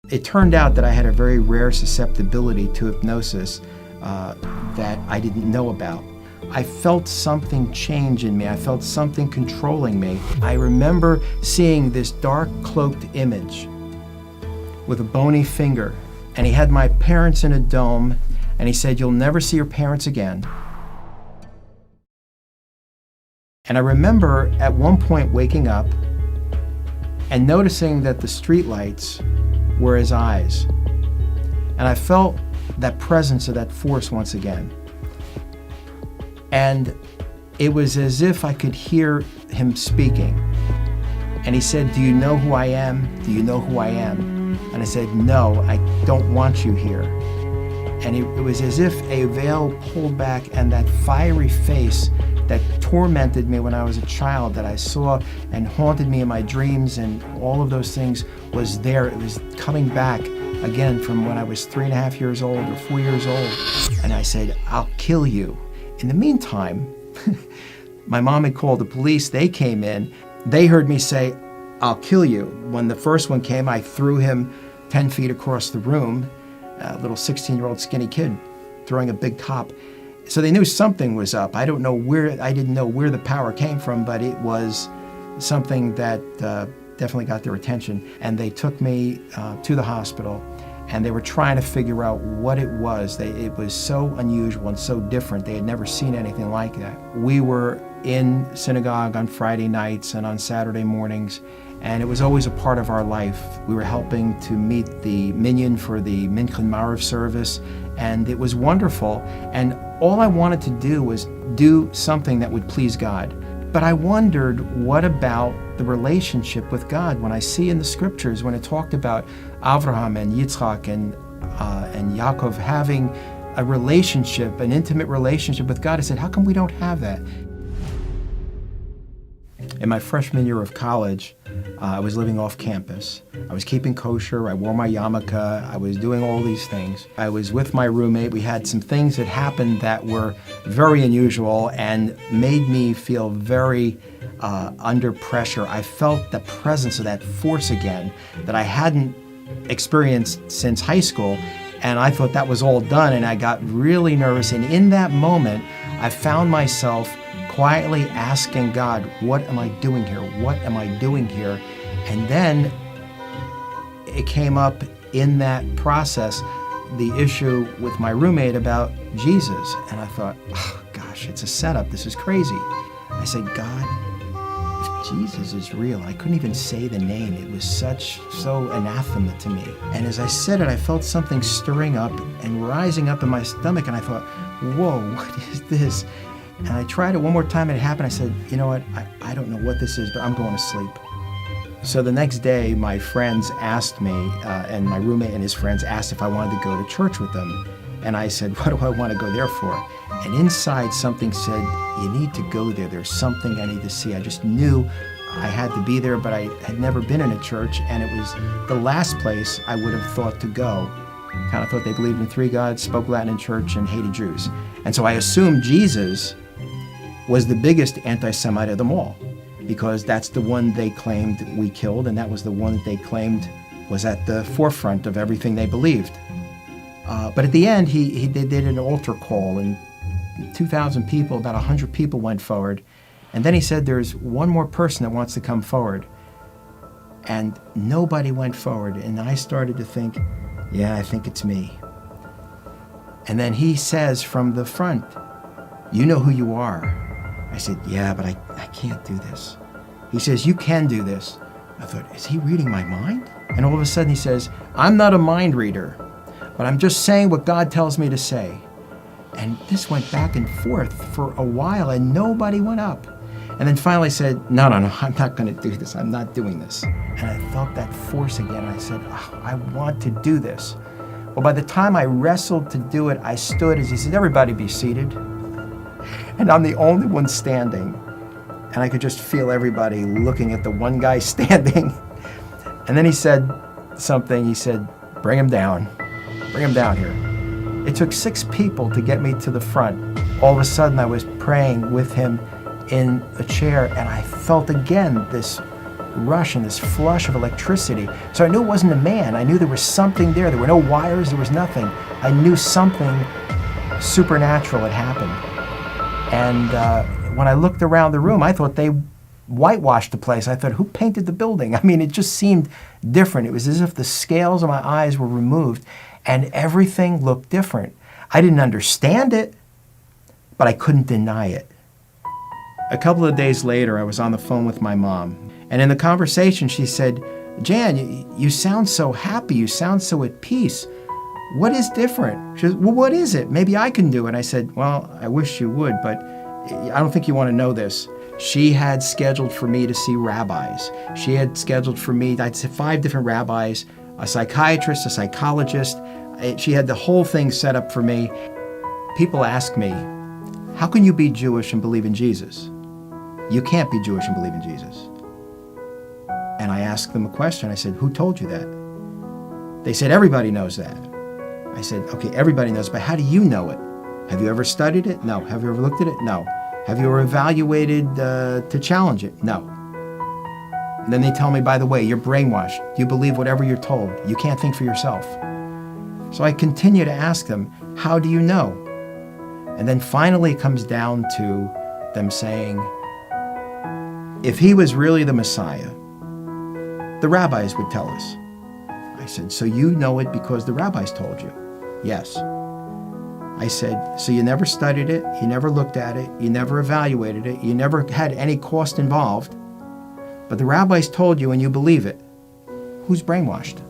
It turned out that I had a very rare susceptibility to hypnosis that I didn't know about. I felt something change in me. I felt something controlling me. I remember seeing this dark cloaked image with a bony finger, and he had my parents in a dome, and he said, "You'll never see your parents again." And I remember at one point waking up and noticing that the streetlights were his eyes. And I felt that presence of that force once again. And it was as if I could hear him speaking. And he said, "Do you know who I am? Do you know who I am?" And I said, "No, I don't want you here." And it was as if a veil pulled back, and that fiery face that tormented me when I was a child, that I saw and haunted me in my dreams and all of those things, was there. It was coming back again from when I was 3.5 years old or 4 years old. And I said, "I'll kill you." In the meantime, my mom had called the police. They came in. They heard me say, "I'll kill you." When the first one came, I threw him 10 feet across the room, a little 16-year-old skinny kid throwing a big cop. So they knew something was up. I didn't know where the power came from, but it was something that definitely got their attention. And they took me to the hospital, and they were trying to figure out what it was. It was so unusual and so different. They had never seen anything like that. We were in synagogue on Friday nights and on Saturday mornings, and it was always a part of our life. We were helping to meet the minyan for the Mincha Marav service, and it was wonderful. And all I wanted to do was do something that would please God. But I wondered, what about the relationship with God? When I see in the scriptures, when it talked about Avraham and Yitzchak and Yaakov having a relationship, an intimate relationship with God, I said, how come we don't have that? In my freshman year of college, I was living off campus. I was keeping kosher, I wore my yarmulke, I was doing all these things. I was with my roommate. We had some things that happened that were very unusual and made me feel very under pressure. I felt the presence of that force again that I hadn't experienced since high school, and I thought that was all done, and I got really nervous. And in that moment, I found myself quietly asking God, what am I doing here? What am I doing here? And then it came up in that process, the issue with my roommate about Jesus. And I thought, oh gosh, it's a setup. This is crazy. I said, God, if Jesus is real, I couldn't even say the name. It was so anathema to me. And as I said it, I felt something stirring up and rising up in my stomach. And I thought, whoa, what is this? And I tried it one more time, and it happened. I said, you know what, I don't know what this is, but I'm going to sleep. So the next day, my friends asked me, and my roommate and his friends asked if I wanted to go to church with them. And I said, what do I want to go there for? And inside something said, you need to go there. There's something I need to see. I just knew I had to be there, but I had never been in a church, and it was the last place I would have thought to go. Kind of thought they believed in 3 gods, spoke Latin in church, and hated Jews. And so I assumed Jesus was the biggest anti-Semite of them all, because that's the one they claimed we killed, and that was the one that they claimed was at the forefront of everything they believed. But at the end, they did an altar call, and 2,000 people, about 100 people went forward. And then he said, there's one more person that wants to come forward. And nobody went forward. And I started to think, yeah, I think it's me. And then he says from the front, you know who you are. I said, yeah, but I can't do this. He says, you can do this. I thought, is he reading my mind? And all of a sudden he says, I'm not a mind reader, but I'm just saying what God tells me to say. And this went back and forth for a while, and nobody went up. And then finally said, no, I'm not going to do this. I'm not doing this. And I felt that force again. I said, oh, I want to do this. Well, by the time I wrestled to do it, I stood as he said, everybody be seated. And I'm the only one standing. And I could just feel everybody looking at the one guy standing. And then he said something. He said, bring him down. Bring him down here. It took 6 people to get me to the front. All of a sudden, I was praying with him in a chair, and I felt again this rush and this flush of electricity. So I knew it wasn't a man. I knew there was something there. There were no wires, there was nothing. I knew something supernatural had happened. And when I looked around the room, I thought they whitewashed the place. I thought, who painted the building? I mean, it just seemed different. It was as if the scales of my eyes were removed and everything looked different. I didn't understand it, but I couldn't deny it. A couple of days later, I was on the phone with my mom. And in the conversation, she said, Jan, you sound so happy. You sound so at peace. What is different? She said, well, what is it? Maybe I can do it. I said, well, I wish you would, but I don't think you want to know this. She had scheduled for me to see rabbis. She had scheduled for me, I'd say 5 different rabbis, a psychiatrist, a psychologist. She had the whole thing set up for me. People ask me, how can you be Jewish and believe in Jesus? You can't be Jewish and believe in Jesus. And I asked them a question. I said, who told you that? They said, everybody knows that. I said, okay, everybody knows, but how do you know it? Have you ever studied it? No. Have you ever looked at it? No. Have you ever evaluated to challenge it? No. And then they tell me, by the way, you're brainwashed. You believe whatever you're told. You can't think for yourself. So I continue to ask them, how do you know? And then finally it comes down to them saying, if he was really the Messiah, the rabbis would tell us. I said, so you know it because the rabbis told you? Yes. I said, so you never studied it, you never looked at it, you never evaluated it, you never had any cost involved, but the rabbis told you and you believe it. Who's brainwashed?